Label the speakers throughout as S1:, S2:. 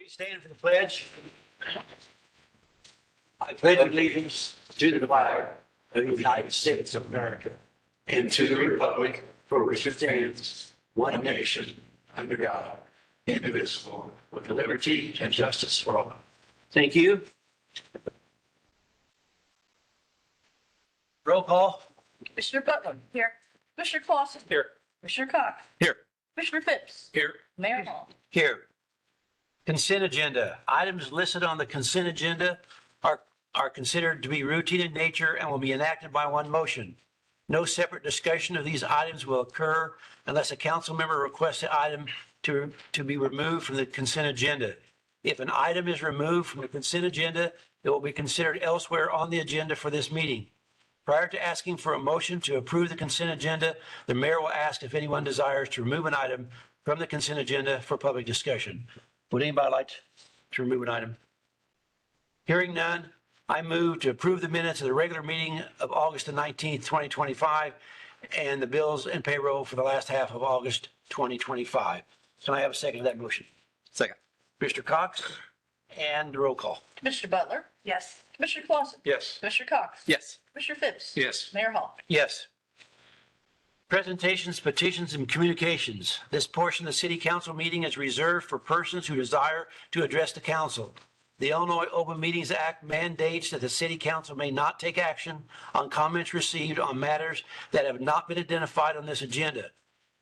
S1: Please stand for the pledge. I pledge allegiance to the flag of the United States of America and to the republic for which it stands, one nation, under God, indivisible, with liberty and justice for all. Thank you. Roll call.
S2: Commissioner Butler. Here. Commissioner Clausen.
S1: Here.
S2: Commissioner Cox.
S1: Here.
S2: Commissioner Phipps.
S1: Here.
S2: Mayor Hall.
S1: Here. Consent agenda. Items listed on the consent agenda are considered to be routine in nature and will be enacted by one motion. No separate discussion of these items will occur unless a council member requests the item to be removed from the consent agenda. If an item is removed from the consent agenda, it will be considered elsewhere on the agenda for this meeting. Prior to asking for a motion to approve the consent agenda, the mayor will ask if anyone desires to remove an item from the consent agenda for public discussion. Would anybody like to remove an item? Hearing none, I move to approve the minutes of the regular meeting of August the 19th, 2025, and the bills and payroll for the last half of August 2025. Can I have a second to that motion?
S3: Second.
S1: Mr. Cox, and roll call.
S2: Commissioner Butler. Yes. Commissioner Clausen.
S1: Yes.
S2: Commissioner Cox.
S3: Yes.
S2: Commissioner Phipps.
S3: Yes.
S2: Mayor Hall.
S1: Yes. Presentations, petitions, and communications. This portion of the city council meeting is reserved for persons who desire to address the council. The Illinois Open Meetings Act mandates that the city council may not take action on comments received on matters that have not been identified on this agenda,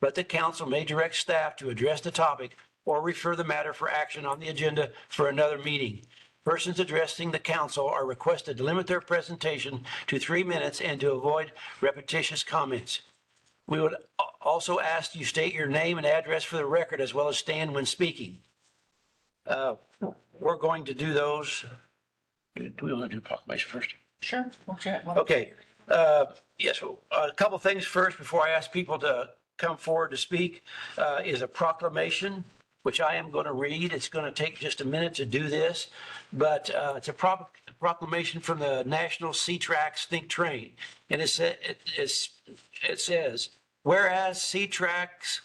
S1: but the council may direct staff to address the topic or refer the matter for action on the agenda for another meeting. Persons addressing the council are requested to limit their presentation to 3 minutes and to avoid repetitious comments. We would also ask you state your name and address for the record as well as stand when speaking. We're going to do those. Do we want to do proclamation first?
S2: Sure.
S1: Okay. Yes, a couple things first before I ask people to come forward to speak is a proclamation, which I am going to read. It's going to take just a minute to do this, but it's a proclamation from the National C-Tracks Think Train. And it says, whereas C-Tracks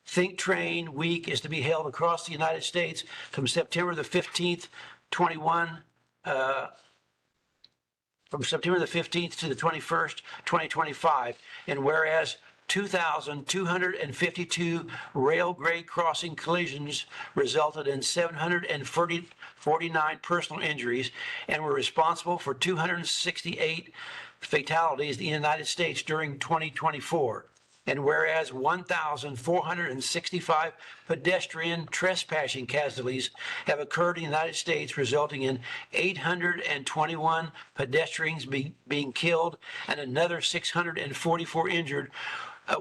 S1: Think Train Week is to be held across the United States from September the 15th, from September the 15th to the 21st, 2025. And whereas 2,252 rail grade crossing collisions resulted in 749 personal injuries and were responsible for 268 fatalities in the United States during 2024. And whereas 1,465 pedestrian trespassing casualties have occurred in the United States, resulting in 821 pedestrians being killed and another 644 injured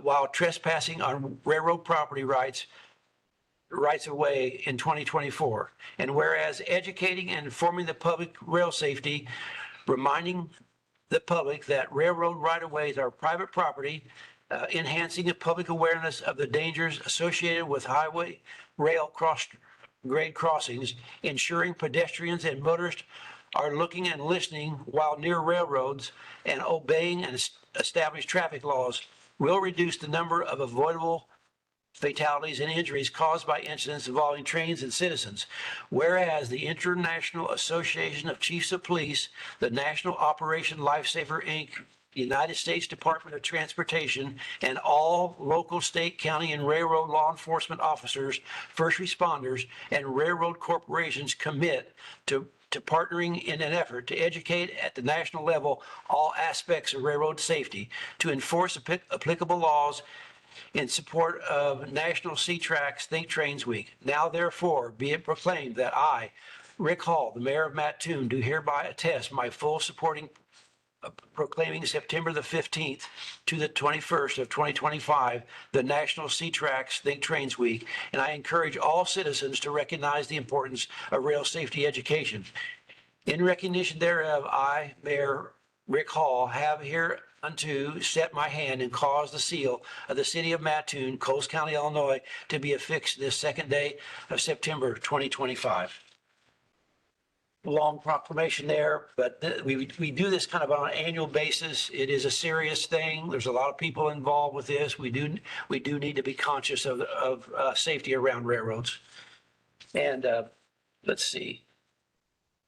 S1: while trespassing on railroad property rights of way in 2024. And whereas educating and informing the public rail safety, reminding the public that railroad right-of-ways are private property, enhancing the public awareness of the dangers associated with highway rail grade crossings, ensuring pedestrians and motorists are looking and listening while near railroads, and obeying and established traffic laws will reduce the number of avoidable fatalities and injuries caused by incidents involving trains and citizens. Whereas the International Association of Chiefs of Police, the National Operation Lifesaver, Inc., the United States Department of Transportation, and all local, state, county, and railroad law enforcement officers, first responders, and railroad corporations commit to partnering in an effort to educate at the national level all aspects of railroad safety, to enforce applicable laws in support of National C-Tracks Think Trains Week. Now, therefore, be it proclaimed that I, Rick Hall, the mayor of Mattoon, do hereby attest my full supporting proclaiming September the 15th to the 21st of 2025, the National C-Tracks Think Trains Week, and I encourage all citizens to recognize the importance of rail safety education. In recognition thereof, I, Mayor Rick Hall, have hereunto set my hand and caused the seal of the city of Mattoon, Coles County, Illinois, to be affixed this second day of September 2025. Long proclamation there, but we do this kind of on an annual basis. It is a serious thing. There's a lot of people involved with this. We do need to be conscious of safety around railroads. And let's see.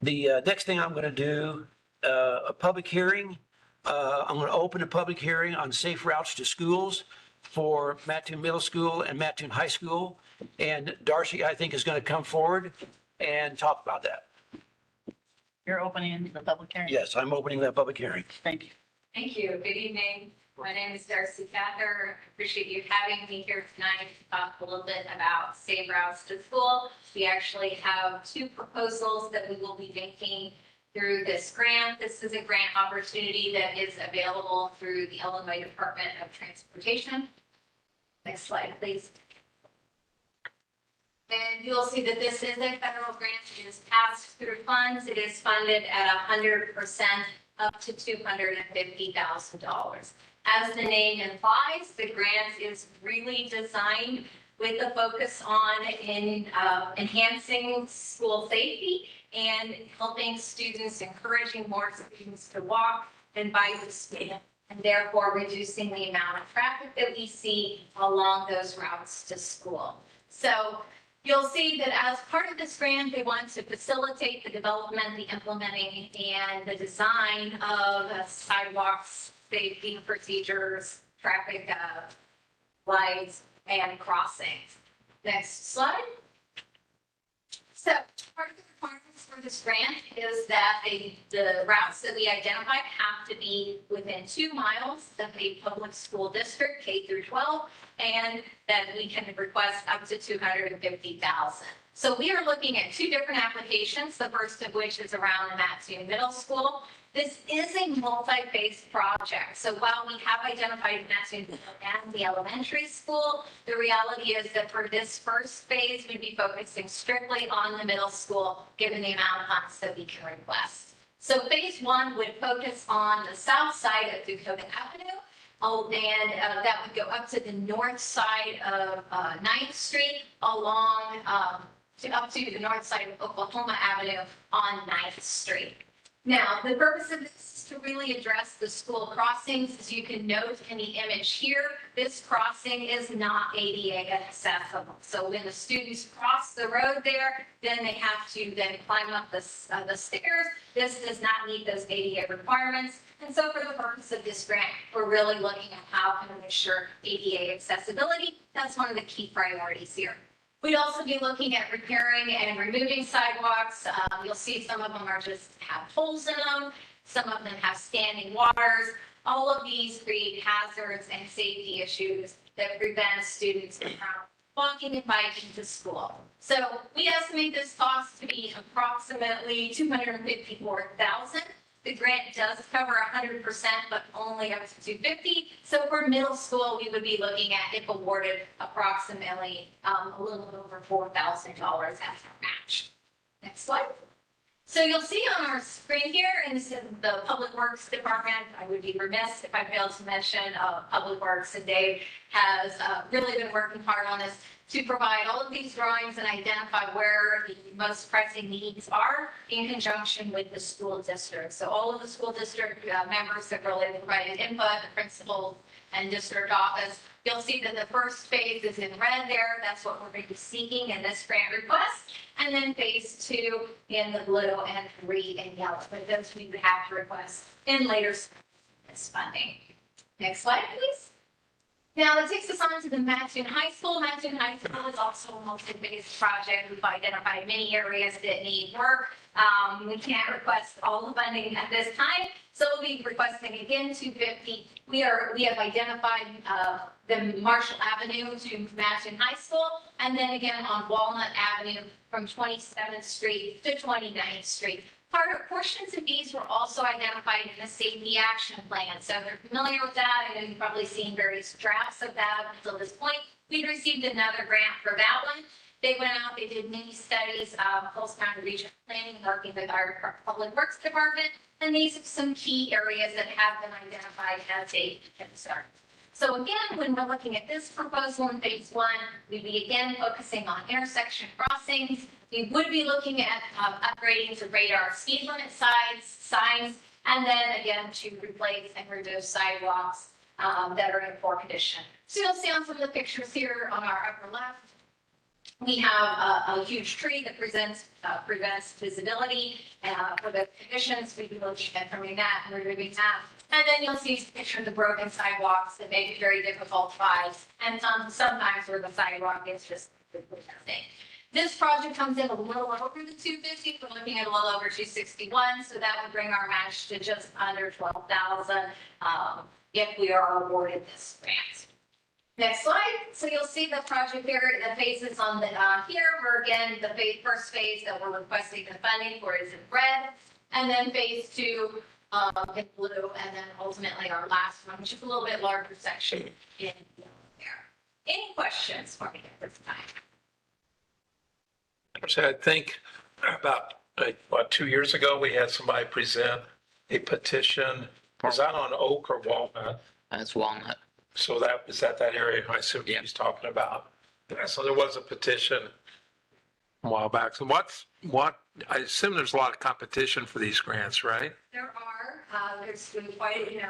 S1: The next thing I'm going to do, a public hearing. I'm going to open a public hearing on safe routes to schools for Mattoon Middle School and Mattoon High School. And Darcy, I think, is going to come forward and talk about that.
S2: You're opening the public hearing.
S1: Yes, I'm opening that public hearing.
S2: Thank you.
S3: Thank you. Good evening. My name is Darcy Cather. I appreciate you having me here tonight to talk a little bit about safe routes to school. We actually have two proposals that we will be making through this grant. This is a grant opportunity that is available through the Illinois Department of Transportation. Next slide, please. And you'll see that this is a federal grant. It is passed through funds. It is funded at 100% up to $250,000. As the name implies, the grant is really designed with a focus on enhancing school safety and helping students, encouraging more students to walk and bike to school, and therefore reducing the amount of traffic that we see along those routes to school. So you'll see that as part of this grant, they want to facilitate the development, the implementing, and the design of sidewalks, safety procedures, traffic lights, and crossings. Next slide. So part of the requirements for this grant is that the routes that we identified have to be within 2 miles of a public school district, K through 12, and that we can request up to $250,000. So we are looking at 2 different applications, the first of which is around Mattoon Middle School. This is a multi-phase project. So while we have identified Mattoon and the elementary school, the reality is that for this first phase, we'd be focusing strictly on the middle school, given the amount of funds that we can request. So phase 1 would focus on the south side of Dakota Avenue. And that would go up to the north side of 9th Street along up to the north side of Oklahoma Avenue on 9th Street. Now, the purpose of this is to really address the school crossings. As you can note in the image here, this crossing is not ADA accessible. So when the students cross the road there, then they have to then climb up the stairs. This does not meet those ADA requirements. And so for the purpose of this grant, we're really looking at how can we ensure ADA accessibility. That's one of the key priorities here. We'd also be looking at repairing and removing sidewalks. You'll see some of them are just have holes in them. Some of them have standing waters. All of these create hazards and safety issues that prevent students from walking and biking to school. So we estimate this cost to be approximately $254,000. The grant does cover 100%, but only up to $250,000. So for middle school, we would be looking at, if awarded, approximately a little over $4,000 as our match. Next slide. So you'll see on our screen here, and this is the Public Works Department. I would be remiss if I failed to mention Public Works, and Dave has really been working hard on this to provide all of these drawings and identify where the most pressing needs are in conjunction with the school district. So all of the school district members have really provided input, the principal and district office. You'll see that the first phase is in red there. That's what we're going to be seeking in this grant request. And then phase 2 in the blue and 3 in yellow. But those we would have to request in later funding. Next slide, please. Now, that takes us on to the Mattoon High School. Mattoon High School is also a multi-phase project. We've identified many areas that need work. We can't request all the funding at this time, so we'll be requesting again $250,000. We have identified the Marshall Avenue to Mattoon High School, and then again on Walnut Avenue from 27th Street to 29th Street. Portions of these were also identified in the safety action plan. So if you're familiar with that, and you've probably seen various drafts of that up until this point. We received another grant for that one. They went out, they did many studies, Coles County Regional Planning, working with our Public Works Department. And these are some key areas that have been identified as a concern. So again, when we're looking at this proposal in phase 1, we'd be again focusing on intersection crossings. We would be looking at upgrading to radar speed limit signs, and then again to replace and remove sidewalks that are in poor condition. So you'll see on some of the pictures here on our upper left, We have a huge tree that prevents visibility for the conditions. We'd be looking at trimming that and removing that. And then you'll see pictures of broken sidewalks that make it very difficult to ride, and sometimes where the sidewalk is just nothing. This project comes in a little over the 250. We're looking at a little over 261, so that would bring our match to just under 12,000 if we are awarded this grant. Next slide. So you'll see the project here, the phases on the here. Where again, the first phase that we're requesting the funding for is in red, and then phase 2 in blue, and then ultimately our last one, which is a little bit larger section in yellow there. Any questions for me at this time?
S4: So I think about, 2 years ago, we had somebody present a petition. Was that on Oak or Walnut?
S5: That's Walnut.
S4: So is that area I assume
S5: Yeah.
S4: he's talking about? Yeah, so there was a petition a while back. So I assume there's a lot of competition for these grants, right?
S3: There are, there's been quite,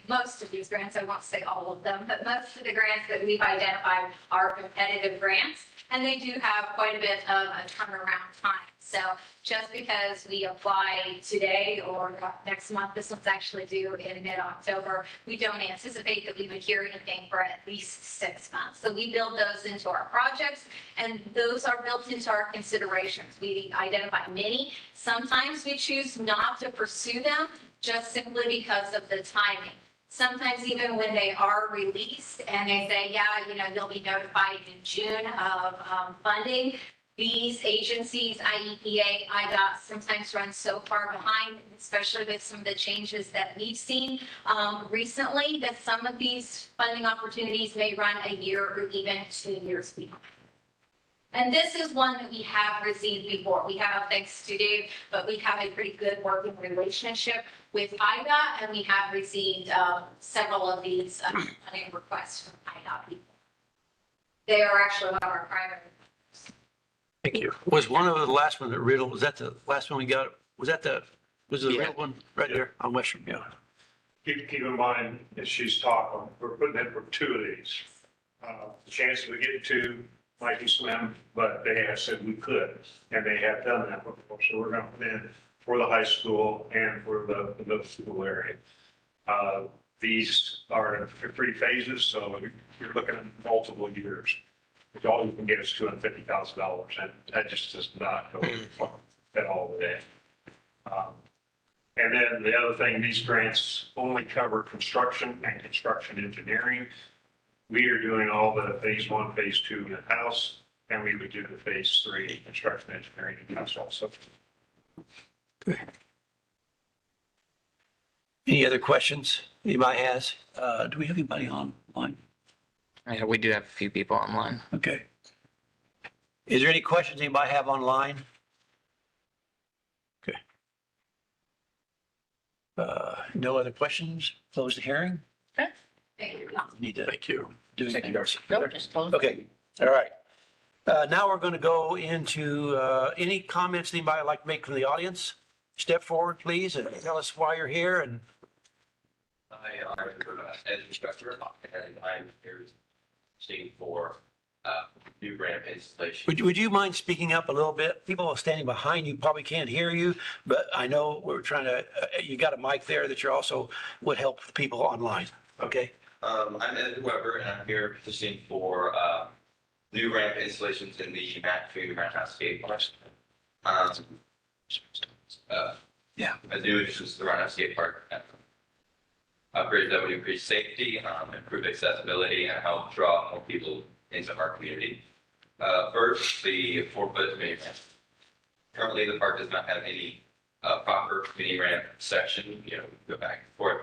S3: most of these grants, I won't say all of them, but most of the grants that we've identified are competitive grants, and they do have quite a bit of a turnaround time. So just because we apply today or next month, this one's actually due in mid-October, we don't anticipate that we would hear anything for at least 6 months. So we build those into our projects, and those are built into our considerations. We identify many. Sometimes we choose not to pursue them just simply because of the timing. Sometimes even when they are released and they say, yeah, you'll be notified in June of funding, these agencies, IEPA, IDOT, sometimes run so far behind, especially with some of the changes that we've seen recently, that some of these funding opportunities may run a year or even 2 years behind. And this is one that we have received before. We have, thanks to Dave, but we have a pretty good working relationship with IDOT, and we have received several of these funding requests from IDOT people. They are actually one of our primary.
S4: Thank you.
S1: Was one of the last one that Riddle, was that the last one we got? Was the
S5: Yeah.
S1: Riddle one right there on Western? Yeah.
S6: Keep in mind, as she's talking, we're putting in for 2 of these. The chances we get 2 might be slim, but they have said we could, and they have done that before. So we're going to put in for the high school and for the middle school area. These are in 3 phases, so you're looking at multiple years. All you can get is $250,000, and that just does not go at all today. And then the other thing, these grants only cover construction and construction engineering. We are doing all the phase 1, phase 2 in-house, and we would do the phase 3 construction engineering in-house also.
S1: Any other questions anybody has? Do we have anybody online?
S5: Yeah, we do have a few people online.
S1: Okay. Is there any questions anybody have online? Okay. No other questions? Close the hearing?
S3: Thank you.
S1: Need to
S4: Thank you.
S1: do anything else?
S2: Nope, just close.
S1: Okay, all right. Now we're going to go into any comments anybody would like to make from the audience. Step forward, please, and tell us why you're here and
S7: I'm an instructor, and I'm here stating for new ramp installation.
S1: would you mind speaking up a little bit? People standing behind you probably can't hear you, but I know we're trying to, you got a mic there that you also would help people online, okay?
S7: I'm Ed Weber, and I'm here petitioning for new ramp installations in the McAfee Roundhouse Skate Park.
S1: Yeah.
S7: A new additions to the Roundhouse Skate Park. Upgrades that would increase safety, improve accessibility, and help draw more people into our community. First, the 4-foot mini ramp. Currently, the park does not have any proper mini ramp section, go back and forth,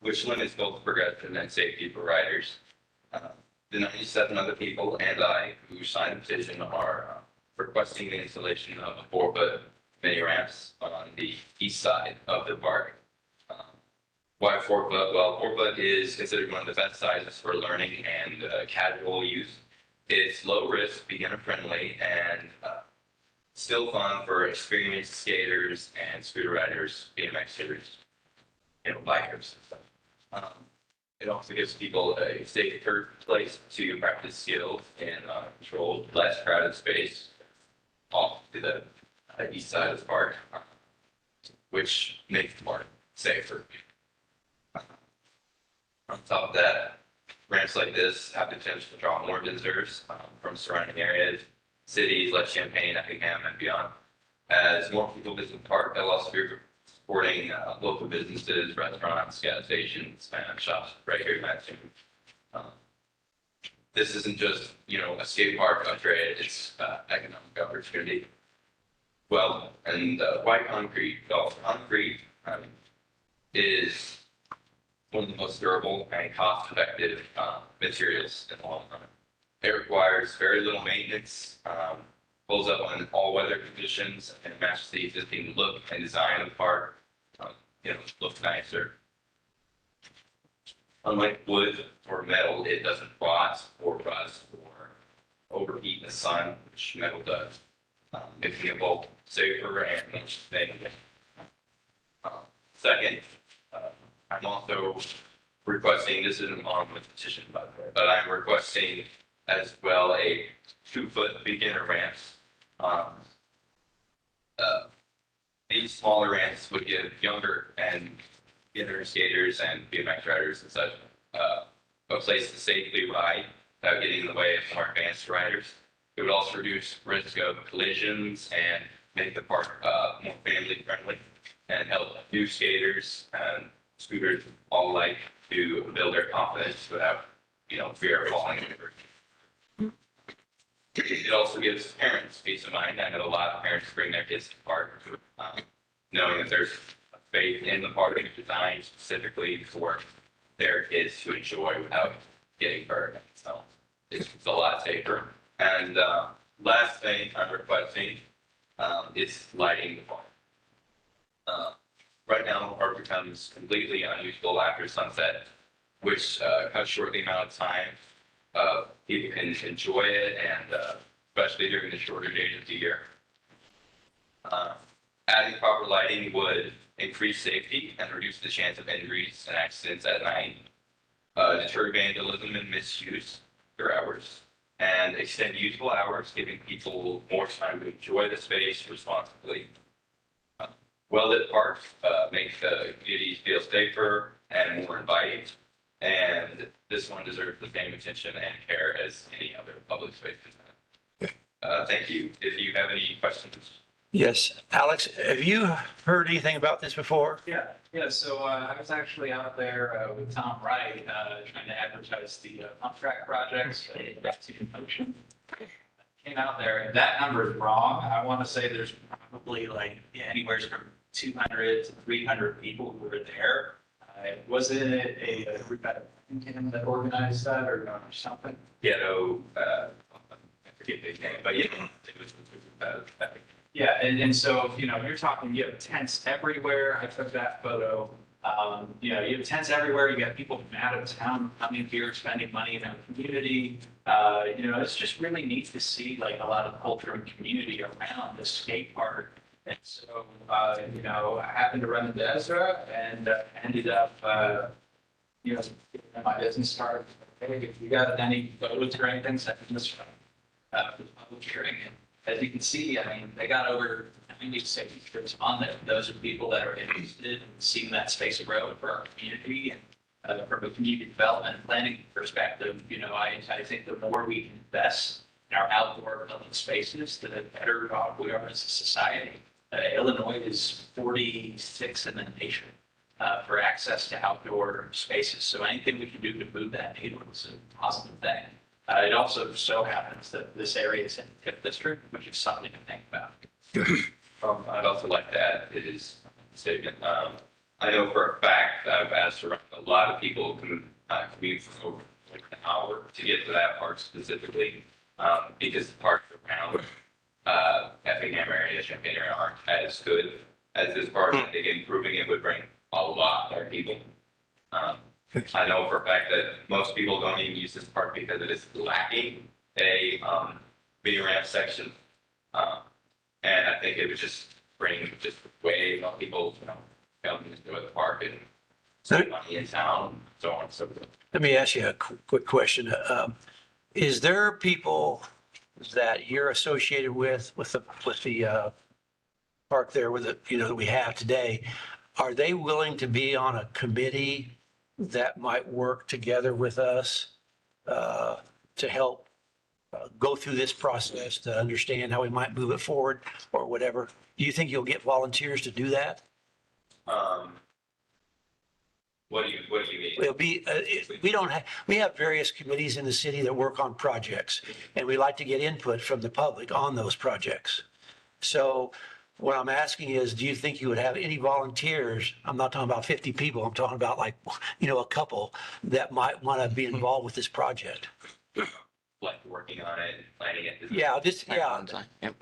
S7: which limits both progression and safety for riders. The 97 other people and I who signed the petition are requesting the installation of a 4-foot mini ramps on the east side of the park. Why 4-foot? Well, 4-foot is considered one of the best sizes for learning and casual use. It's low risk, beginner friendly, and still fun for experienced skaters and scooter riders, BMXers, bikers and stuff. It also gives people a safer place to practice skills in controlled, less crowded space off to the east side of the park, which makes the park safer. On top of that, ramps like this have the potential to draw more visitors from surrounding areas, cities like Champaign, Effingham, and beyond. As more people visit the park, they'll also be supporting local businesses, restaurants, gas stations, and shops right here in Mattoon. This isn't just, a skate park upgrade, it's economic opportunity. Well, and white concrete, concrete is one of the most durable and cost-effective materials in the long run. It requires very little maintenance, holds up on all weather conditions, and matches the existing look and design of the park. Looks nicer. Unlike wood or metal, it doesn't rot or rust or overheat in the sun, which metal does. It can be both safer and more sustainable. Second, I'm also requesting, this isn't on the petition, by the way, but I'm requesting as well a 2-foot beginner ramps. These smaller ramps would give younger and beginner skaters and BMX riders and such a place to safely ride without getting in the way of more advanced riders. It would also reduce risk of collisions and make the park more family friendly and help new skaters and scooters all alike to build their confidence without, fear of falling over. It also gives parents peace of mind. I know a lot of parents bring their kids to the park, knowing that there's faith in the park designed specifically for their kids to enjoy without getting hurt. So it's a lot safer. And last thing I'm requesting is lighting the park. Right now, the park becomes completely unusable after sunset, which cuts short the amount of time people can enjoy it, and especially during the shorter days of the year. Adding proper lighting would increase safety and reduce the chance of injuries and accidents at night, deter vandalism and misuse for hours, and extend useful hours, giving people more time to enjoy the space responsibly. Well-lit parks make the community feel safer and more inviting, and this one deserves the same attention and care as any other public space. Thank you. If you have any questions.
S1: Yes, Alex, have you heard anything about this before?
S8: Yeah. So I was actually out there with Tom Wright trying to advertise the pump track projects that's in motion. Came out there, and that number is wrong. I want to say there's probably anywhere from 200 to 300 people who were there. Was it a group that organized that or something?
S7: Ghetto, I forget the name, but yeah, it was.
S8: Yeah, and so, you're talking, you have tents everywhere. I took that photo. You have tents everywhere. You got people from out of town coming here, spending money in our community. It's just really neat to see a lot of culture and community around the skate park. And so, I happened to run into Ezra and ended up, my business card. Hey, if you got any photos or anything, send them this for the public hearing. And as you can see, they got over 90 signatures on there. Those are people that are interested in seeing that space grow for our community. And from a community development and planning perspective, I think the more we can invest in our outdoor public spaces, the better off we are as a society. Illinois is 46 in the nation for access to outdoor spaces. So anything we can do to move that needle is a positive thing. It also so happens that this area is in the TIF district, which is something to think about.
S7: I'd also like to add his statement. I know for a fact that I've asked around, a lot of people can commute for over an hour to get to that park specifically, because the parks around Effingham area, Champaign area aren't as good as this park. I think improving it would bring a lot more people. I know for a fact that most people don't even use this park because it is lacking a mini ramp section. And I think it would just bring way more people, come and enjoy the park and spend money in town, so on and so forth.
S1: Let me ask you a quick question. Is there people that you're associated with the park there with the, that we have today? Are they willing to be on a committee that might work together with us to help go through this process, to understand how we might move it forward or whatever? Do you think you'll get volunteers to do that?
S7: What do you mean?
S1: It'll be, we have various committees in the city that work on projects, and we like to get input from the public on those projects. So what I'm asking is, do you think you would have any volunteers? I'm not talking about 50 people. I'm talking about like, a couple that might want to be involved with this project.
S7: Like working on it, planning it?
S1: Yeah,
S5: Yep.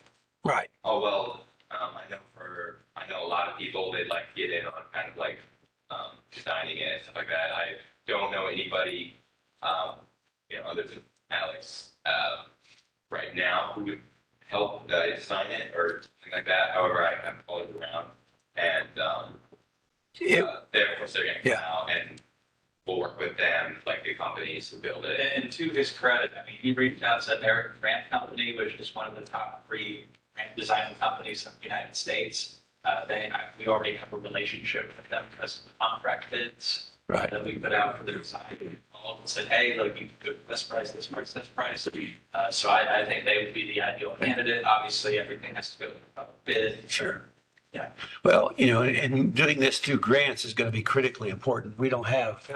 S1: right.
S7: Oh, well, I know a lot of people, they'd like to get in on kind of like, designing it, stuff like that. I don't know anybody, other than Alex, right now who would help design it or something like that. However, I'm followed around and, they're, of course, they're going to come out and we'll work with them, like the companies who build it.
S8: And to his credit, I mean, he reached out to American Grant Company, which is one of the top 3 grant design companies in the United States. We already have a relationship with them because of the contract bids
S1: Right.
S8: that we put out for the design. All of them said, hey, look, you can go this price, this price, this price. So I think they would be the ideal candidate. Obviously, everything has to go bid.
S1: Sure.
S8: Yeah.
S1: Well, and doing this through grants is going to be critically important. We don't have,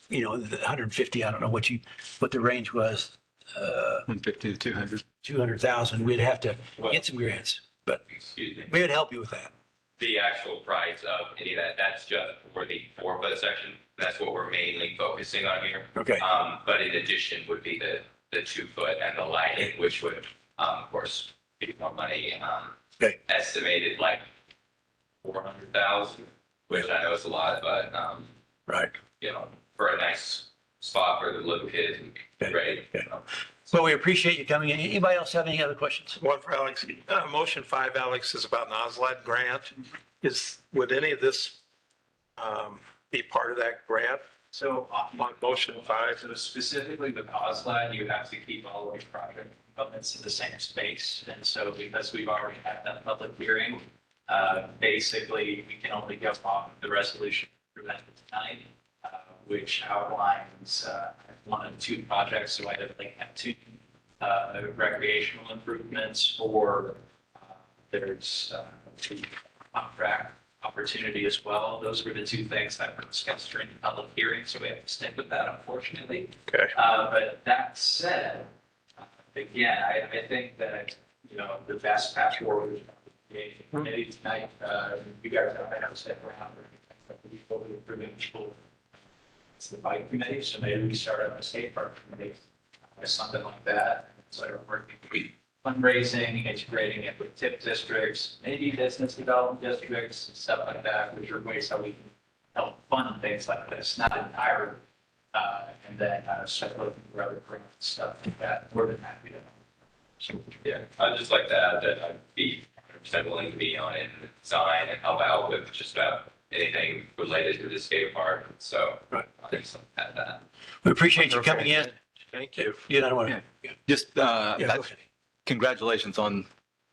S1: the 150, I don't know what the range was,
S9: 150 to 200.
S1: 200,000. We'd have to get some grants, but
S7: Excuse me.
S1: we would help you with that.
S7: The actual price of any of that, that's just for the 4-foot section. That's what we're mainly focusing on here.
S1: Okay.
S7: But in addition would be the 2-foot and the lighting, which would, of course, be more money.
S1: Okay.
S7: Estimated like 400,000, which I know is a lot, but,
S1: Right.
S7: for a nice spot for the little kids,
S1: Okay.
S7: great.
S1: Okay. Well, we appreciate you coming in. Anybody else have any other questions?
S4: One for Alex. Motion 5, Alex, is about NOSLAD grant. Would any of this be part of that grant
S8: So
S4: on motion 5?
S8: So specifically with OSLAD, you have to keep all of your project components in the same space. And so because we've already had that public hearing, basically we can only go off the resolution presented tonight, which outlines 1 and 2 projects. So I have 2 recreational improvements, or there's 2 contract opportunity as well. Those were the 2 things that were discussed during the public hearing, so we have to stick with that, unfortunately.
S4: Okay.
S8: But that said, again, I think that, the best path forward is maybe tonight, you guys have to stick around. Before we approve people, it's the bike committee, so maybe we start on a skate park committee, or something like that. So we're working fundraising, integrating it with TIP districts, maybe business development districts, stuff like that, which are ways how we can help fund things like this, not entirely. And then start looking for other grants, stuff like that. We're been happy to. So,
S7: Yeah, I'd just like to add that I'd be 100% willing to be on it and design and help out with just about anything related to the skate park. So
S1: Right.
S7: I just like to add that.
S1: We appreciate you coming in.
S4: Thank you.
S1: You don't want to.
S9: Just
S1: go ahead.
S9: congratulations on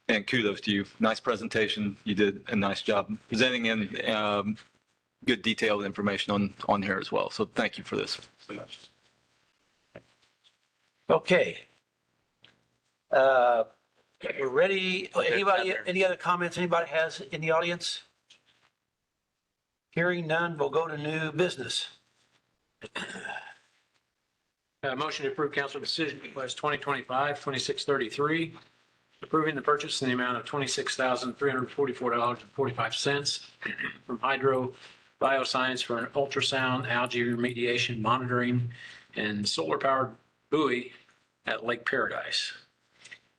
S9: and kudos to you. Nice presentation. You did a nice job presenting in good detailed information on here as well. So thank you for this.
S1: Okay. We're ready. Anybody, any other comments anybody has in the audience? Hearing none, we'll go to new business.
S10: Motion to approve council decision request 2025-2633, approving the purchase in the amount of $26,344.45 from Hydro Bioscience for an ultrasound algae remediation monitoring and solar powered buoy at Lake Paradise.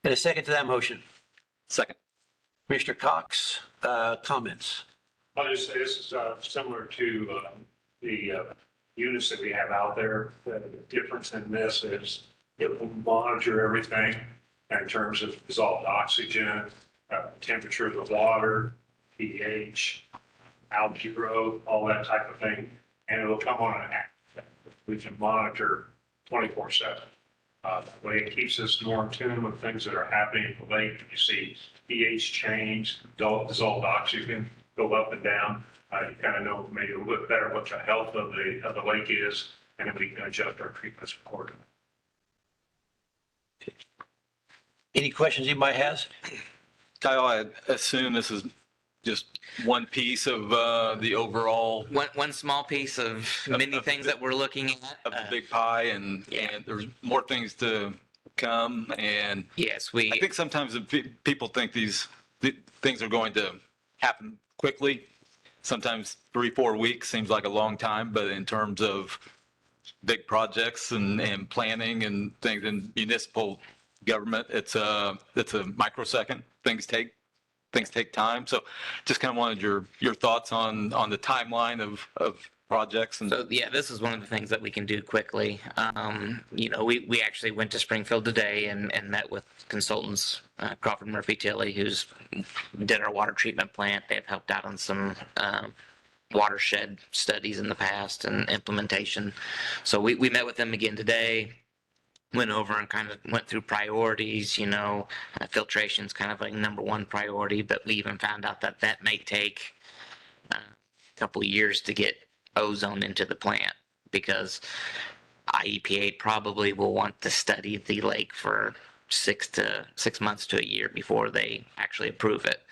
S1: And a second to that motion.
S9: Second.
S1: Commissioner Cox, comments?
S6: I'll just say this is similar to the units that we have out there. The difference in this is it will monitor everything in terms of dissolved oxygen, temperature of the water, pH, algae growth, all that type of thing. and it'll come on an app that we can monitor 24/7. That way it keeps us more in tune with things that are happening at the lake. You see pH change, dissolved oxygen go up and down. You kind of know maybe a little bit better what the health of the lake is, and then we can adjust our treatments accordingly.
S1: Any questions anybody has?
S9: Kyle, I assume this is just one piece of the overall
S5: One small piece of many
S9: of
S5: things
S9: the-
S5: that we're looking at.
S9: of the big pie, and there's more things to come. And
S5: Yes,
S9: I think sometimes people think these things are going to happen quickly. Sometimes 3-4 weeks seems like a long time, but in terms of big projects and planning and things in municipal government, it's a microsecond. Things take time. So just kind of wanted your thoughts on the timeline of projects. And
S5: So yeah, this is one of the things that we can do quickly. We actually went to Springfield today and met with consultants, Crawford Murphy Tilley, who's did our water treatment plant. They've helped out on some watershed studies in the past and implementation. So we met with them again today. Went over and kind of went through priorities, filtration's kind of like number one priority, but we even found out that may take a couple of years to get ozone into the plant, because IEPA probably will want to study the lake for 6 months to a year before they actually approve it.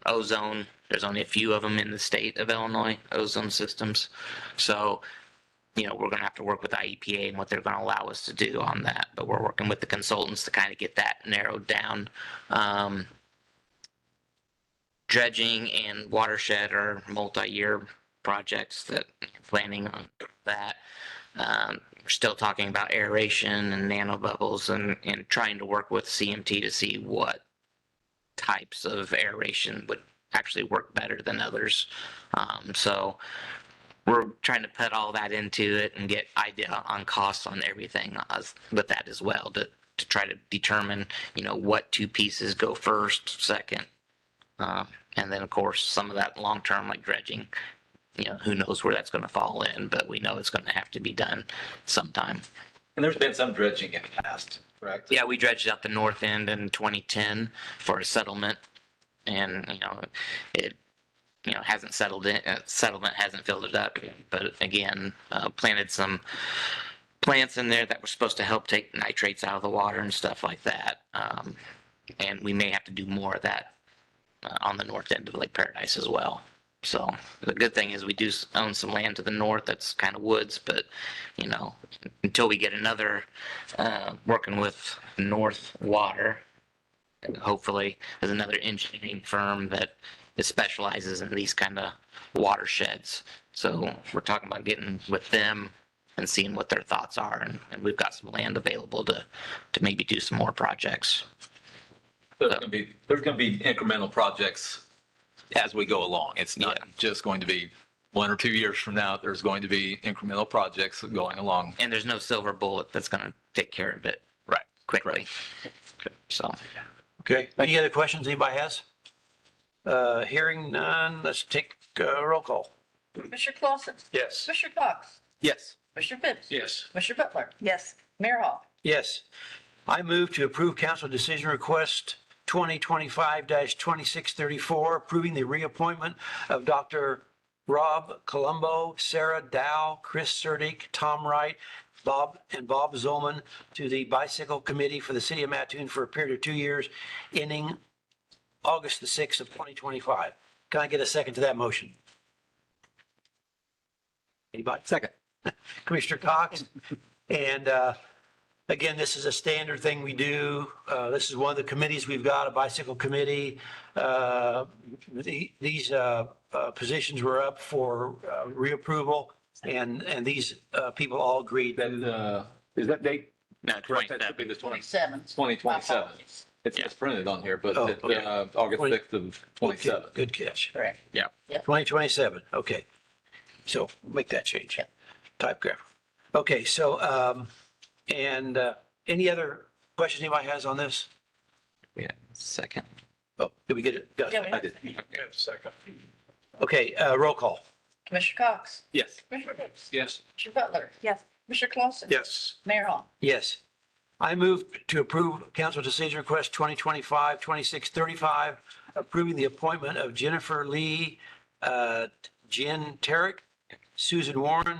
S5: Ozone, there's only a few of them in the state of Illinois, ozone systems. So we're going to have to work with IEPA and what they're going to allow us to do on that. But we're working with the consultants to kind of get that narrowed down. Dredging and watershed are multi-year projects that planning on that. We're still talking about aeration and nanobubbles and trying to work with CMT to see what types of aeration would actually work better than others. So we're trying to put all that into it and get idea on costs on everything with that as well to try to determine, what two pieces go first, second. And then of course, some of that long-term like dredging, who knows where that's going to fall in, but we know it's going to have to be done sometime.
S9: And there's been some dredging in the past, correct?
S5: Yeah, we dredged out the north end in 2010 for a settlement, and it hasn't settled in. Settlement hasn't filled it up, but again, planted some plants in there that were supposed to help take nitrates out of the water and stuff like that. And we may have to do more of that on the north end of Lake Paradise as well. So the good thing is we do own some land to the north that's kind of woods, but until we get another working with North Water, and hopefully there's another engineering firm that specializes in these kind of watersheds. So we're talking about getting with them and seeing what their thoughts are, and we've got some land available to maybe do some more projects.
S9: There's going to be incremental projects as we go along. It's not just going to be 1 or 2 years from now. There's going to be incremental projects going along.
S5: And there's no silver bullet that's going to take care of it quickly. So,
S1: Okay, any other questions anybody has? Hearing none, let's take a roll call.
S2: Commissioner Clausen.
S4: Yes.
S2: Commissioner Cox.
S9: Yes.
S2: Commissioner Fix.
S10: Yes.
S2: Commissioner Butler. Yes. Mayor Hall.
S1: Yes. I move to approve council decision request 2025-2634, approving the reappointment of Dr. Rob Colombo, Sarah Dow, Chris Surdick, Tom Wright, Bob Zolman to the Bicycle Committee for the City of Mattoon for a period of 2 years, ending August the 6th of 2025. Can I get a second to that motion? Anybody?
S9: Second.
S1: Commissioner Cox. And again, this is a standard thing we do. This is one of the committees we've got, a bicycle committee. These positions were up for reapproval, and these people all agreed.
S9: That, is that date
S5: no,
S9: correct? That should be
S2: 27.
S9: 2027. It's
S5: Yeah.
S9: It's printed on here, but
S1: Oh,
S9: it's,
S1: okay.
S9: August 6th of 27.
S1: Good catch.
S2: Correct.
S1: 2027, okay. So make that change.
S2: Yep.
S1: Typograph. Okay, so, any other questions anybody has on this?
S5: yeah, second.
S1: Oh, did we get it? Got it.
S2: Yeah, we
S9: I did.
S4: Second.
S1: Okay, roll call.
S2: Commissioner Cox?
S9: Yes.
S2: Commissioner Fix?
S10: Yes.
S2: Commissioner Butler?
S11: Yes.
S2: Commissioner Clausen?
S4: Yes.
S2: Mayor Hall?
S1: Yes. I move to approve council decision request 2025-2635, approving the appointment of Jennifer Lee, Jen Terrick, Susan Warren,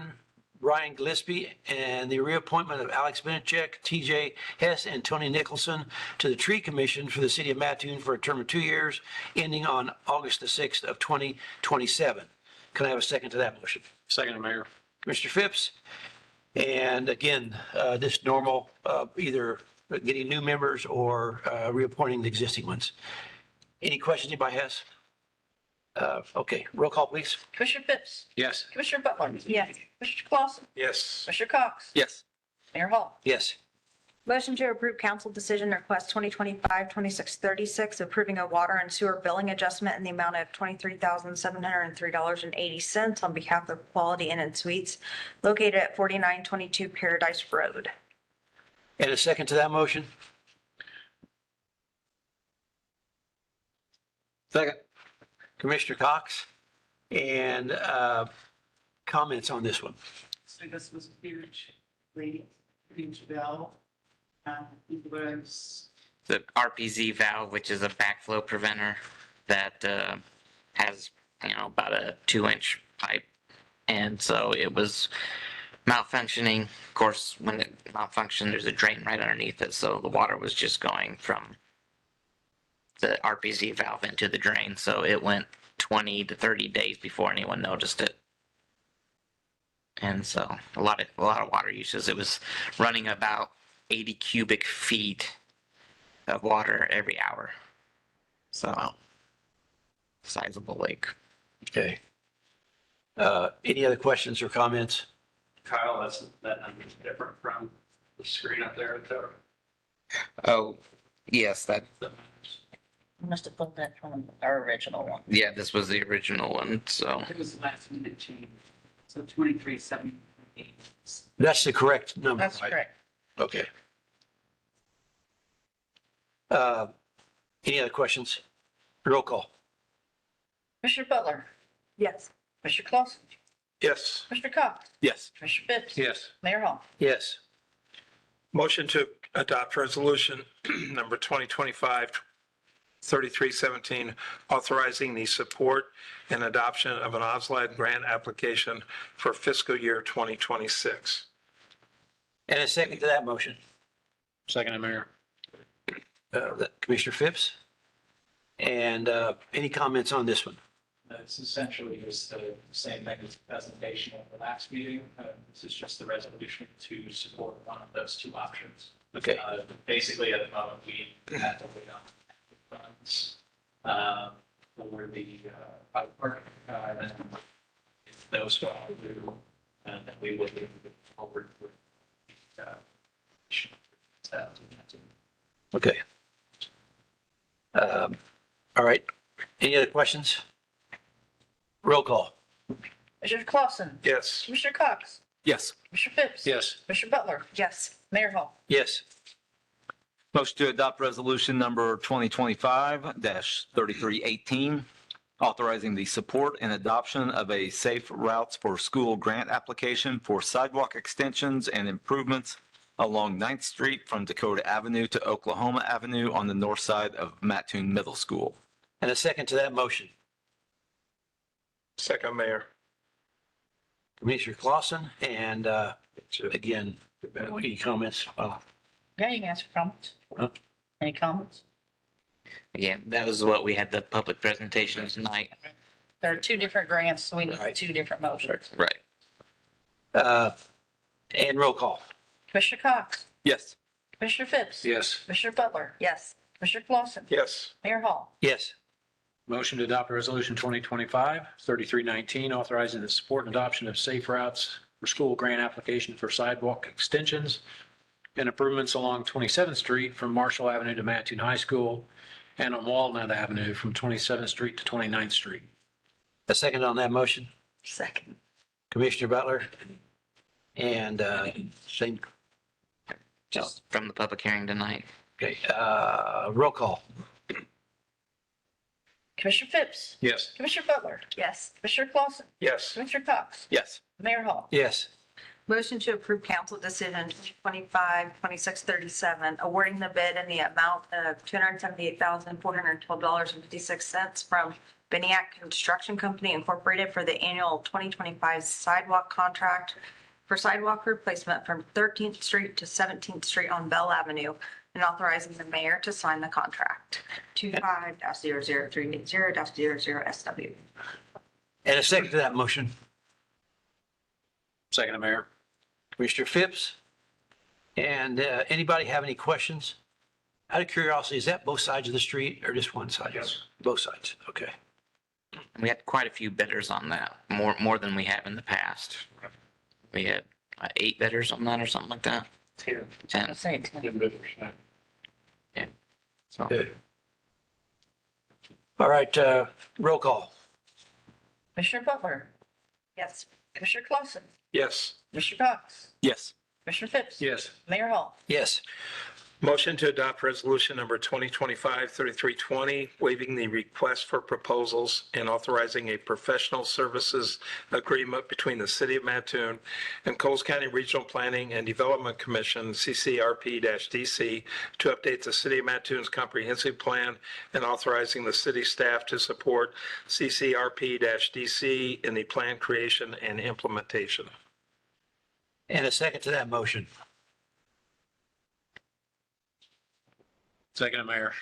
S1: Brian Gillespie, and the reappointment of Alex Benachek, TJ Hess, and Tony Nicholson to the Tree Commission for the city of Mattoon for a term of 2 years, ending on August the 6th of 2027. Can I have a second to that motion?
S10: Second, Mayor.
S1: Commissioner Phipps? And again, this normal, either getting new members or reappointing the existing ones. Any questions anybody has? Okay, roll call, please.
S2: Commissioner Fix?
S10: Yes.
S2: Commissioner Butler?
S11: Yes.
S2: Commissioner Clausen?
S4: Yes.
S2: Commissioner Cox?
S9: Yes.
S2: Mayor Hall?
S1: Yes.
S11: Motion to approve council decision request 2025-2636, approving a water and sewer billing adjustment in the amount of $23,703.80 on behalf of Quality Inn and Suites located at 4922 Paradise Road.
S1: And a second to that motion?
S9: Second.
S1: Commissioner Cox? And comments on this one?
S12: So this was huge, huge bill. It was,
S5: The RPZ valve, which is a backflow preventer that has, about a 2-inch pipe. And so it was malfunctioning. Of course, when it malfunctioned, there's a drain right underneath it. So the water was just going from the RPZ valve into the drain. So it went 20 to 30 days before anyone noticed it. And so a lot of water uses. It was running about 80 cubic feet of water every hour. So sizable lake.
S1: Okay. Any other questions or comments?
S8: Kyle, that number's different from the screen up there.
S5: Oh, yes, that,
S2: Must have pulled that from our original one.
S5: yeah, this was the original one, so.
S12: it was last minute change. So 2378.
S1: That's the correct number,
S2: That's
S1: right?
S2: correct.
S1: Okay. Any other questions? Roll call.
S2: Commissioner Butler?
S11: Yes.
S2: Commissioner Clausen?
S4: Yes.
S2: Commissioner Cox?
S9: Yes.
S2: Commissioner Fix?
S10: Yes.
S2: Mayor Hall?
S1: Yes.
S4: Motion to adopt resolution number 2025-3317, authorizing the support and adoption of an OSLAD grant application for fiscal year 2026.
S1: And a second to that motion.
S10: Second, Mayor.
S1: Commissioner Phipps? And any comments on this one?
S8: It's essentially just the same thing as the presentation at the last meeting. This is just the resolution to support one of those two options.
S1: Okay.
S8: Basically, at the moment, we have to wait on funds for the bike park. And if those fall through, then we would move forward with
S1: Okay. All right. Any other questions? Roll call.
S2: Commissioner Clausen?
S4: Yes.
S2: Commissioner Cox?
S9: Yes.
S2: Commissioner Fix?
S10: Yes.
S2: Commissioner Butler?
S11: Yes.
S2: Mayor Hall?
S1: Yes.
S9: Motion to adopt resolution number 2025-3318, authorizing the support and adoption of a Safe Routes for School grant application for sidewalk extensions and improvements along 9th Street from Dakota Avenue to Oklahoma Avenue on the north side of Mattoon Middle School.
S1: And a second to that motion.
S4: Second, Mayor.
S1: Commissioner Clausen, and again, any comments?
S2: Yeah, you can answer comments.
S1: Huh?
S2: Any comments?
S5: Yeah, that was what we had the public presentation tonight.
S2: There are two different grants, so we need
S1: Right.
S2: two different motions.
S5: Right.
S1: And roll call.
S2: Commissioner Cox?
S9: Yes.
S2: Commissioner Fix?
S10: Yes.
S2: Commissioner Butler?
S11: Yes.
S2: Commissioner Clausen?
S4: Yes.
S2: Mayor Hall?
S1: Yes.
S10: Motion to adopt resolution 2025-3319, authorizing the support and adoption of Safe Routes for School grant application for sidewalk extensions and improvements along 27th Street from Marshall Avenue to Mattoon High School and on Walnut Avenue from 27th Street to 29th Street.
S1: A second on that motion.
S11: Second.
S1: Commissioner Butler. And same,
S5: Just from the public hearing tonight.
S1: okay, roll call.
S2: Commissioner Phipps,
S4: Yes.
S2: Commissioner Butler,
S11: Yes.
S2: Commissioner Clausen,
S4: Yes.
S2: Commissioner Cox,
S9: Yes.
S2: Mayor Hall.
S1: Yes.
S11: Motion to approve council decision 2025-2637, awarding the bid in the amount of $278,412.56 from Beniac Construction Company Incorporated for the annual 2025 sidewalk contract for sidewalk replacement from 13th Street to 17th Street on Bell Avenue, and authorizing the mayor to sign the contract. 25-00380-00SW.
S1: And a second to that motion.
S10: Second, Mayor.
S1: Commissioner Phipps. And anybody have any questions? Out of curiosity, is that both sides of the street or just one side?
S6: Yes.
S1: Both sides. Okay.
S5: We had quite a few bidders on that, more than we have in the past. We had 8 bidders on that or something like that. 10.
S2: I say 10.
S5: So
S1: Good. All right, roll call.
S2: Commissioner Butler,
S11: Yes.
S2: Commissioner Clausen,
S4: Yes.
S2: Commissioner Cox,
S9: Yes.
S2: Commissioner Phipps.
S10: Yes.
S2: Mayor Hall.
S1: Yes.
S4: Motion to adopt resolution number 2025-3320, waiving the request for proposals and authorizing a professional services agreement between the City of Mattoon and Coles County Regional Planning and Development Commission, CCRP-DC, to update the City of Mattoon's comprehensive plan and authorizing the city staff to support CCRP-DC in the plan creation and implementation.
S1: And a second to that motion.
S10: Second, Mayor.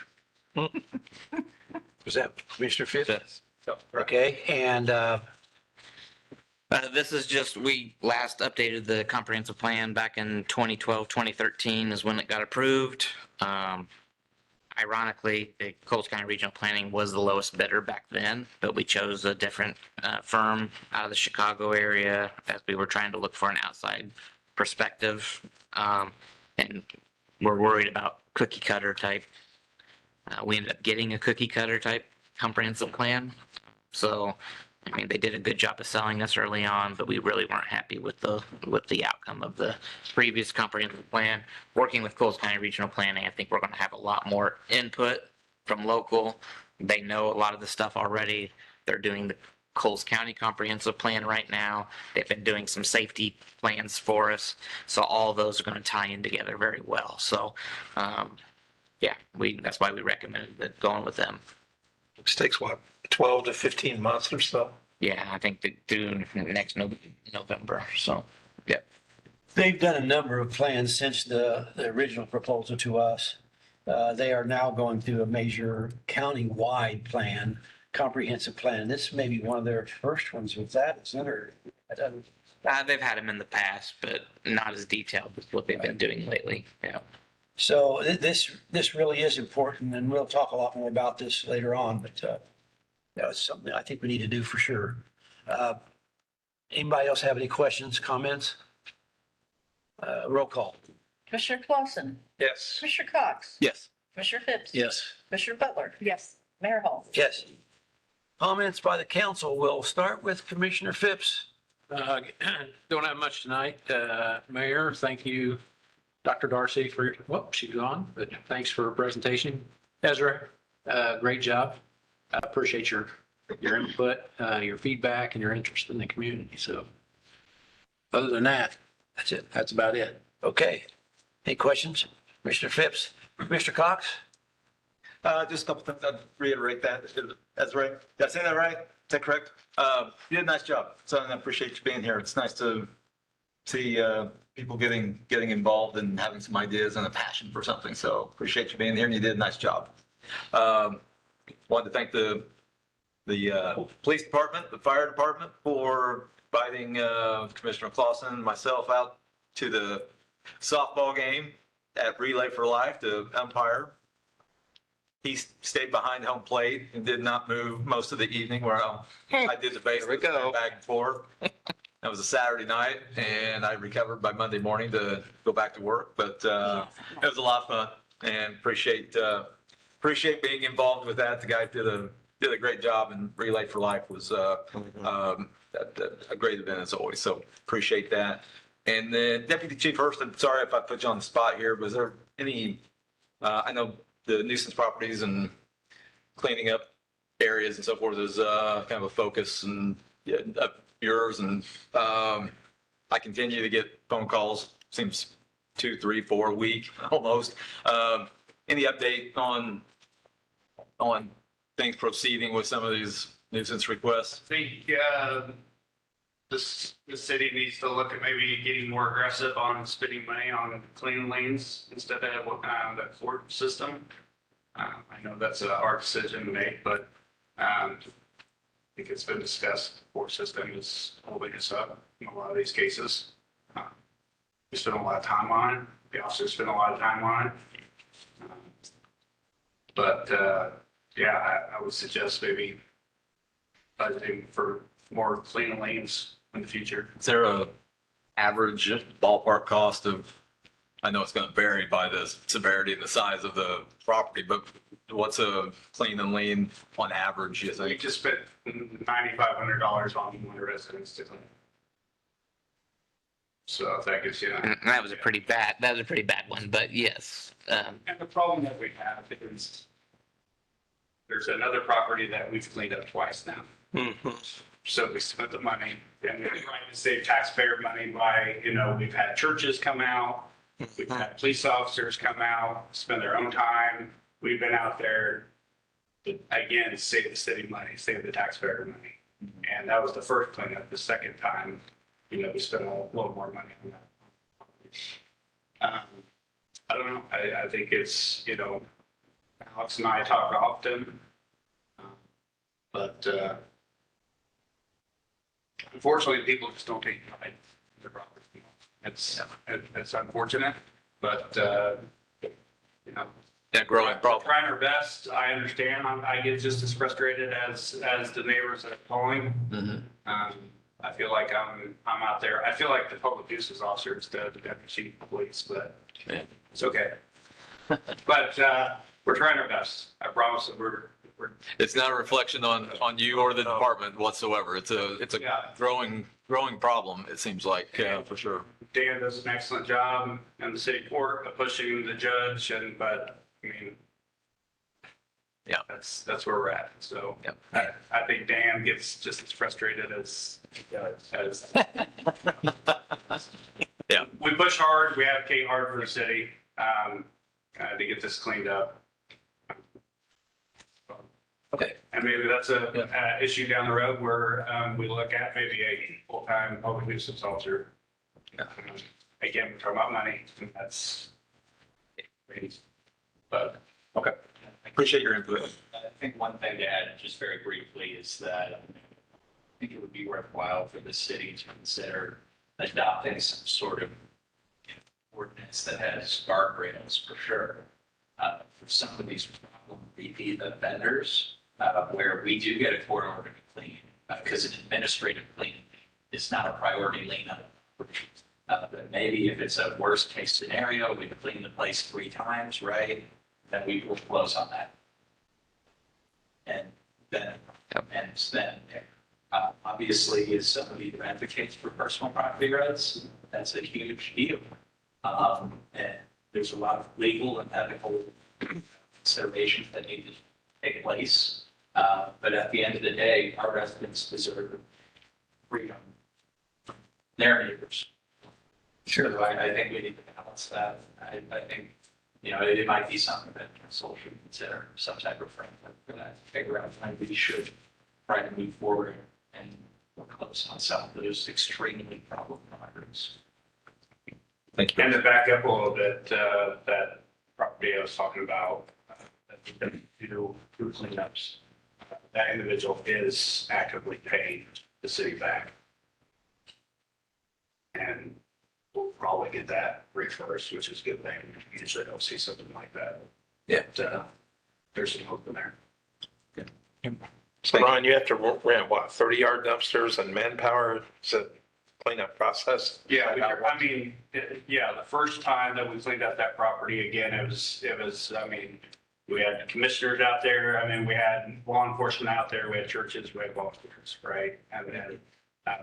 S1: Was that Commissioner Phipps?
S9: Yes.
S1: Okay, and
S5: this is just, we last updated the comprehensive plan back in 2012, 2013 is when it got approved. Ironically, the Coles County Regional Planning was the lowest bidder back then, but we chose a different firm out of the Chicago area as we were trying to look for an outside perspective. And we're worried about cookie cutter type. We ended up getting a cookie cutter type comprehensive plan. So, I mean, they did a good job of selling us early on, but we really weren't happy with the outcome of the previous comprehensive plan. Working with Coles County Regional Planning, I think we're going to have a lot more input from local. They know a lot of the stuff already. They're doing the Coles County Comprehensive Plan right now. They've been doing some safety plans for us. So all of those are going to tie in together very well. So, yeah, that's why we recommended going with them.
S4: This takes what, 12 to 15 months or so?
S5: Yeah, I think through next November. So, yeah.
S1: they've done a number of plans since the original proposal to us. They are now going through a major county-wide plan, comprehensive plan. This may be one of their first ones with that, isn't it? Or,
S5: They've had them in the past, but not as detailed as what they've been doing lately. Yeah.
S1: So this really is important, and we'll talk a lot more about this later on, but it's something I think we need to do for sure. Anybody else have any questions, comments? Roll call.
S2: Commissioner Clausen,
S4: Yes.
S2: Commissioner Cox,
S9: Yes.
S2: Commissioner Phipps.
S10: Yes.
S2: Commissioner Butler,
S11: Yes.
S2: Mayor Hall.
S1: Yes. Comments by the council. We'll start with Commissioner Phipps.
S10: Don't have much tonight. Mayor, thank you, Dr. Darcy, for, she's gone, but thanks for her presentation. Ezra, great job. I appreciate your input, your feedback, and your interest in the community. So other than that, that's it. That's about it.
S1: Okay. Any questions? Commissioner Phipps? Mr. Cox?
S13: Just a couple things. I'd reiterate that. That's right. Did I say that right? Is that correct? You did a nice job. So I appreciate you being here. It's nice to see people getting involved and having some ideas and a passion for something. So appreciate you being here and you did a nice job. Wanted to thank the police department, the fire department for inviting Commissioner Clausen and myself out to the softball game at Relay for Life to umpire. He stayed behind home plate and did not move most of the evening where I did the base back and forth. That was a Saturday night and I recovered by Monday morning to go back to work, but it was a lot of fun and appreciate being involved with that. The guy did a great job, and Relay for Life was a great event as always. So appreciate that. And then Deputy Chief Hurst, I'm sorry if I put you on the spot here. Was there any, I know the nuisance properties and cleaning up
S9: areas and so forth is kind of a focus and yeah, of yours. And I continue to get phone calls, seems 2, 3, 4 a week almost. Any update on things proceeding with some of these nuisance requests?
S14: I think the city needs to look at maybe getting more aggressive on spending money on clean lanes instead of the court system. I know that's a hard decision to make, but I think it's been discussed. The court system is holding us up in a lot of these cases. We spend a lot of time on it. The officers spend a lot of time on it. Yeah, I would suggest maybe budgeting for more clean lanes in the future.
S9: Is there a average ballpark cost of, I know it's going to vary by the severity and the size of the property, but what's a clean and lean on average, you
S14: We
S9: think?
S14: just spent $9,500 on one residence to clean. So if that gives you.
S5: And that was a pretty bad one, but yes.
S14: And the problem that we have is there's another property that we've cleaned up twice now. So we spent the money and we're trying to save taxpayer money by, we've had churches come out. We've had police officers come out, spend their own time. We've been out there, again, save the city money, save the taxpayer money. And that was the first cleanup. The second time, we spent a little more money on that. I don't know. I think it's, Alex and I talk often. But unfortunately, people just don't take pride in their property. It's unfortunate, but,
S9: Yeah, growing
S14: we're
S9: problem.
S14: trying our best. I understand. I get just as frustrated as the neighbors that are calling. I feel like I'm out there. I feel like the public nuisance officer instead of the deputy chief of police, but it's okay. But we're trying our best. I promise that we're.
S9: It's not a reflection on you or the department whatsoever. It's a
S14: Yeah.
S9: growing problem, it seems like, for sure.
S14: Dan does an excellent job in the city court of pushing the judge but I mean,
S9: Yeah.
S14: that's where we're at. So
S9: Yep.
S14: I think Dan gets just as frustrated as
S9: Yeah.
S14: we push hard. We advocate hard for the city to get this cleaned up.
S9: Okay.
S14: And maybe that's a issue down the road where we look at maybe a full-time public nuisance officer. Again, we're talking about money, and that's. But
S13: Okay. Appreciate your input.
S8: I think one thing to add, just very briefly, is that I think it would be worthwhile for the city to consider adopting some sort of ordinance that has guardrails for sure. For some of these problem repeat offenders, where we do get a court order to clean, because an administrative clean is not a priority lane item. But maybe if it's a worst case scenario, we clean the place 3 times, right? Then we will close on that. And then, obviously, as somebody who advocates for personal property rights, that's a huge deal. And there's a lot of legal and ethical considerations that need to take place. But at the end of the day, our residents deserve freedom from their neighbors. Sure. So I think we need to balance that. I think, it might be something that council should consider, some type of framework for that, figure out when we should try to move forward and work close on some of those extremely problematic properties.
S9: Thank you.
S14: And to back up a little bit, that property I was talking about, that we do cleanups, that individual is actively paying the city back. And we'll probably get that reversed, which is a good thing. Usually don't see something like that.
S9: Yeah.
S14: But, there's some hope in there.
S4: So Ron, you have to rent 30-yard dumpsters and manpower to clean up process?
S14: Yeah, the first time that we cleaned up that property, again, it was, we had commissioners out there. We had law enforcement out there. We had churches, we had volunteers, right? And then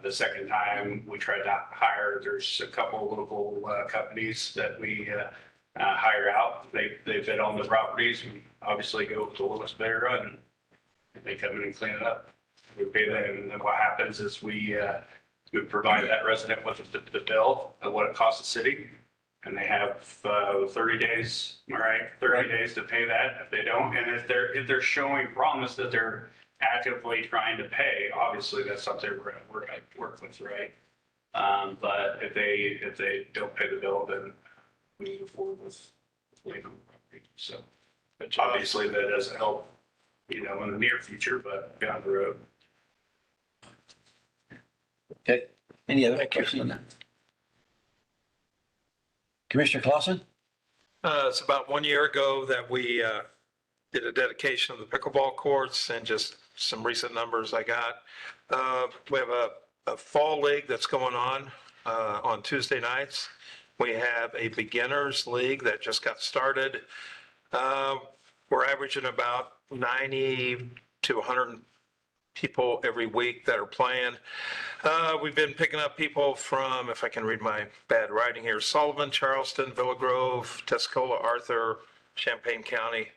S14: the second time we tried to hire, there's a couple local companies that we hire out. They bid on the properties. We obviously go with the lowest bidder, They come in and clean it up. We pay them, and then what happens is we provide that resident with the bill of what it costs the city. And they have 30 days, all right, 30 days to pay that. If they don't, and if they're showing promise that they're actively trying to pay, obviously that's something we're gonna work with, right? But if they don't pay the bill, then we move forward with legal property. So, but obviously that doesn't help, in the near future, but down the road.
S1: Okay, any other questions on that? Commissioner Clausen?
S4: It's about 1 year ago that we did a dedication of the pickleball courts, and just some recent numbers I got. We have a fall league that's going on Tuesday nights. We have a beginners league that just got started. We're averaging about 90 to 100 people every week that are playing. We've been picking up people from, if I can read my bad writing here, Sullivan, Charleston, Villa Grove, Tuscola, Arthur, Champaign County.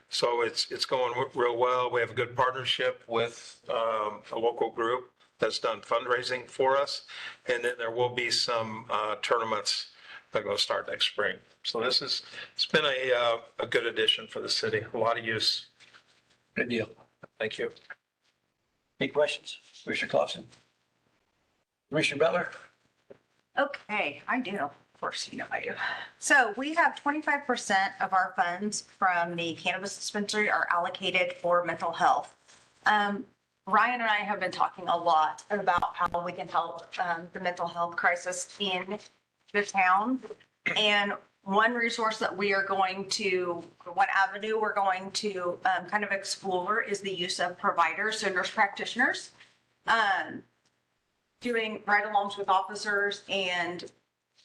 S4: So it's going real well. We have a good partnership with a local group that's done fundraising for us. And then there will be some tournaments that are going to start next spring. So it's been a good addition for the city. A lot of use.
S1: Good deal.
S4: Thank you.
S1: Any questions? Commissioner Clausen? Commissioner Butler?
S11: Okay, I do. Of course, I do. So we have 25% of our funds from the cannabis dispensary are allocated for mental health. Ryan and I have been talking a lot about how we can help the mental health crisis in the town. And one resource that we are going to, one avenue we're going to kind of explore is the use of providers, so nurse practitioners, doing ride-alongs with officers, and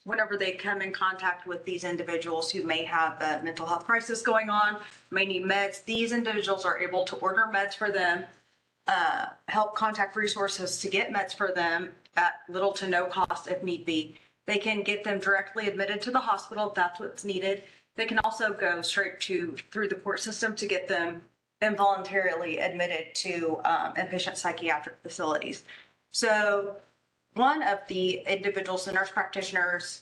S11: whenever they come in contact with these individuals who may have a mental health crisis going on, may need meds, these individuals are able to order meds for them, help contact resources to get meds for them at little to no cost if need be. They can get them directly admitted to the hospital if that's what's needed. They can also go straight through the court system to get them involuntarily admitted to inpatient psychiatric facilities. So one of the individuals, the nurse practitioners,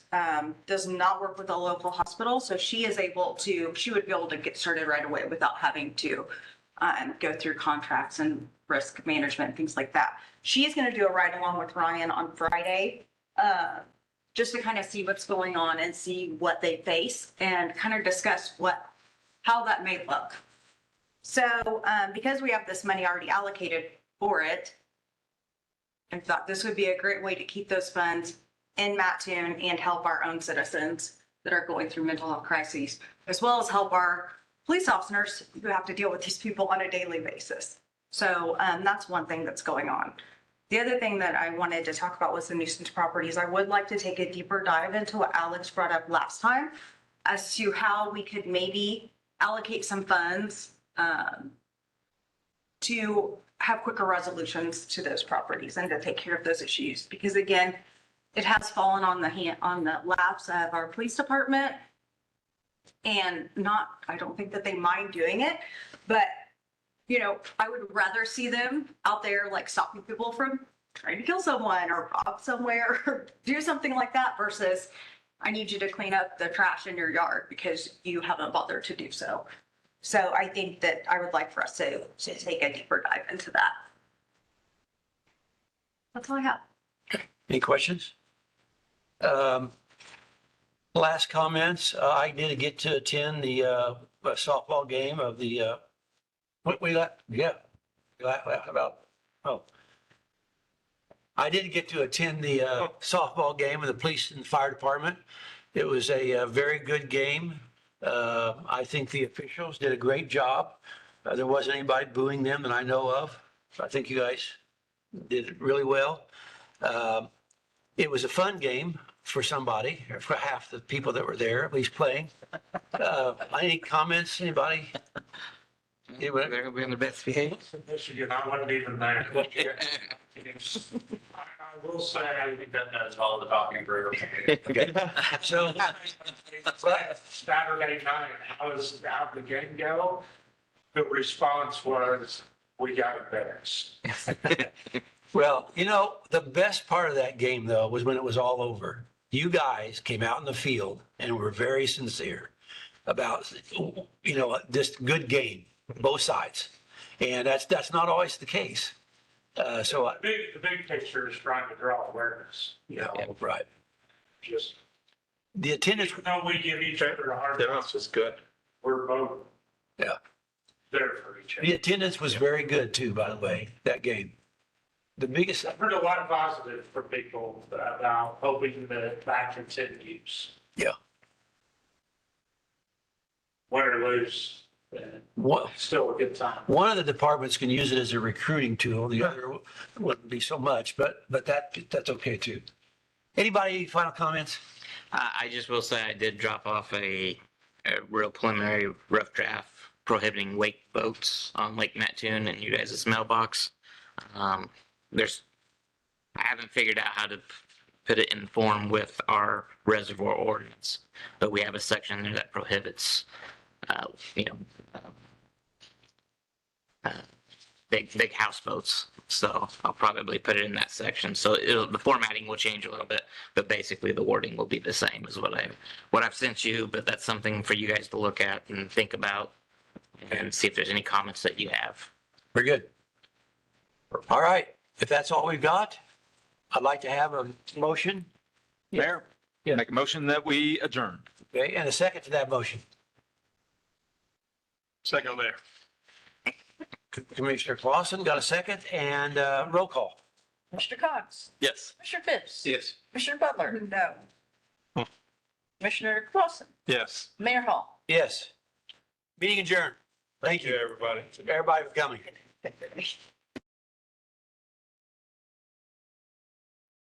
S11: does not work with a local hospital. So she would be able to get started right away without having to go through contracts and risk management, things like that. She is going to do a ride along with Ryan on Friday, just to kind of see what's going on and see what they face and kind of discuss how that may look. So because we have this money already allocated for it, I thought this would be a great way to keep those funds in Mattoon and help our own citizens that are going through mental health crises, as well as help our police officers who have to deal with these people on a daily basis. So that's one thing that's going on. The other thing that I wanted to talk about was the nuisance properties. I would like to take a deeper dive into what Alex brought up last time as to how we could maybe allocate some funds to have quicker resolutions to those properties and to take care of those issues. Because again, it has fallen on the laps of our police department, and I don't think that they mind doing it, but I would rather see them out there like stopping people from trying to kill someone or rob somewhere or do something like that versus I need you to clean up the trash in your yard because you haven't bothered to do so. So I think that I would like for us to take a deeper dive into that. That's all I have.
S1: Any questions? Last comments. I did get to attend the softball game of the, what we got? Yeah. I did get to attend the softball game of the police and fire department. It was a very good game. I think the officials did a great job. There wasn't anybody booing them that I know of. So I think you guys did really well. It was a fun game for somebody, or for half the people that were there, at least playing. Any comments, anybody?
S5: They're going to be on their best behavior.
S6: Michigan, I wasn't even there. I will say, I think that does all the talking for everybody.
S1: Okay. So,
S6: Saturday night, I was out the game go. The response was we got embarrassed.
S1: Well, you know, the best part of that game though was when it was all over. You guys came out in the field and were very sincere about, you know, this good game, both sides. And that's not always the case. So,
S6: The big picture is trying to draw awareness, you know,
S1: right.
S6: just,
S1: The attendance,
S6: even though we give each other a hard
S4: That
S6: time,
S4: was good.
S6: we're both
S1: yeah.
S6: there for each
S1: The
S6: other.
S1: attendance was very good too, by the way, that game. The biggest,
S6: I've heard a lot of positive from people about hoping that that continues.
S1: yeah.
S6: Win or lose,
S1: What,
S6: still a good time.
S1: one of the departments can use it as a recruiting tool. The other wouldn't be so much, but that's okay too. Anybody final comments?
S5: I just will say I did drop off a real preliminary rough draft prohibiting wake boats on Lake Mattoon in you guys' mailbox. I haven't figured out how to put it in form with our reservoir ordinance, but we have a section there that prohibits, big houseboats. So I'll probably put it in that section. So the formatting will change a little bit, but basically the wording will be the same as what I've sent you. But that's something for you guys to look at and think about and see if there's any comments that you have.
S1: Very good. All right. If that's all we've got, I'd like to have a motion.
S9: Mayor,
S1: Yeah.
S9: make a motion that we adjourn.
S1: Okay, and a second to that motion.
S4: Second there.
S1: Commissioner Clausen got a second and roll call.
S2: Mr. Cox?
S9: Yes.
S2: Commissioner Phipps?
S4: Yes.
S2: Commissioner Butler?
S11: No.
S2: Commissioner Clausen?
S4: Yes.
S2: Mayor Hall?
S1: Yes. Meeting adjourned. Thank you,
S4: everybody.
S1: everybody for coming.